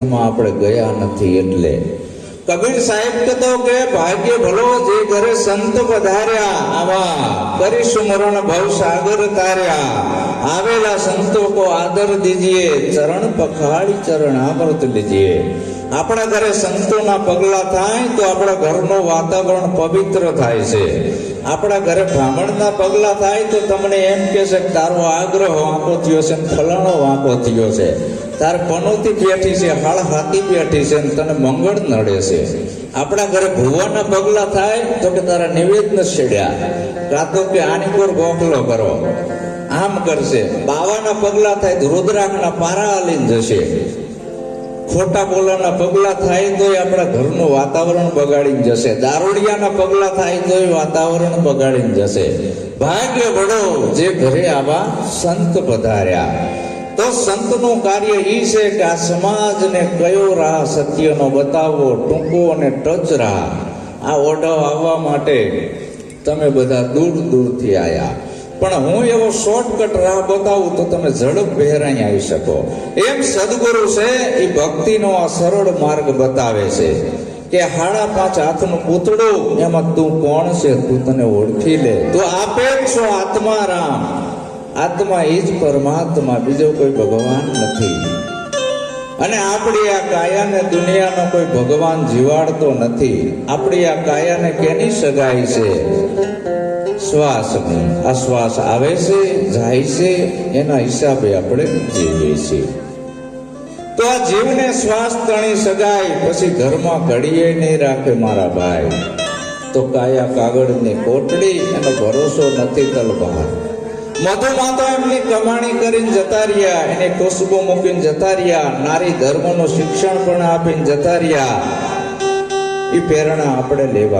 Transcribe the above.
આપણે ગયા નથી એટલે કબીર સાહેબ કહેતો કે ભાગ્ય ભલો જે ઘરે સંત પધાર્યા આવા કરી સુમરણ ભવ સાગર તાર્યા આવેલા સંતો કો આદર દીજીએ ચરણ પખાડી ચરણ અમૃત લીજીએ। આપણા ઘરે સંતોના પગલા થાય તો આપણા ઘરનું વાતાવરણ પવિત્ર થાય છે। આપણા ઘરે બ્રાહ્મણના પગલા થાય તો તમને એમ કહેશે કે તારો આગ્રહ વાંકો થયો છે, ફલાણો વાંકો થયો છે, તાર પનોતી બેઠી છે, હાળ હાથી બેઠી છે, તને મંગળ નડે છે। આપણા ઘરે ભુવાના પગલા થાય તો કે તારા નિવેદન છેડ્યા, કાં તો કે આની પર ગોખલો કરો, આમ કરશે। બાવાના પગલા થાય તો રુદ્રાક્ષના પારા આલીને જશે। ખોટા બોલાના પગલા થાય તો આપણા ઘરનું વાતાવરણ બગાડીને જશે। દારૂડિયાના પગલા થાય તો વાતાવરણ બગાડીને જશે। ભાગ્ય વડો જે ઘરે આવા સંત પધાર્યા। તો સંતનું કાર્ય એ છે કે આ સમાજને કયો રાહ સત્યનો બતાવવો, ટૂંકો અને ટચ રાહ। આ ઓઢવ આવવા માટે તમે બધા દૂર દૂરથી આવ્યા, પણ હું એવો શોર્ટકટ રાહ બતાવું તો તમે ઝડપ બહેરાઈ આવી શકો। એમ સદગુરુ છે એ ભક્તિનો આ સરળ માર્ગ બતાવે છે કે 5.5 હાથનું પૂતળું, એમાં તું કોણ છે તું તને ઓળખી લે। તું આપે છો આત્મા રામ, આત્મા એ જ પરમાત્મા, બીજો કોઈ ભગવાન નથી। અને આપણી આ કાયાને દુનિયાનો કોઈ ભગવાન જીવાડતો નથી। આપણી આ કાયાને કેની સગાઈ છે? શ્વાસની। આ શ્વાસ આવે છે, જાય છે, એના હિસાબે આપણે જીવીએ છીએ। તો આ જીવને શ્વાસ તણી સગાઈ પછી ઘરમાં ઘડીએ નહીં રાખે મારા ભાઈ। તો કાયા કાગળની કોટડી, એનો ભરોસો નથી તલવાર। મધુમાં તો એમની કમાણી કરીને જતા રહ્યા, એને ખુશ્બુ મૂકીને જતા રહ્યા, નારી ધર્મનું શિક્ષણ પણ આપીને જતા રહ્યા। એ પ્રેરણા આપણે લેવા।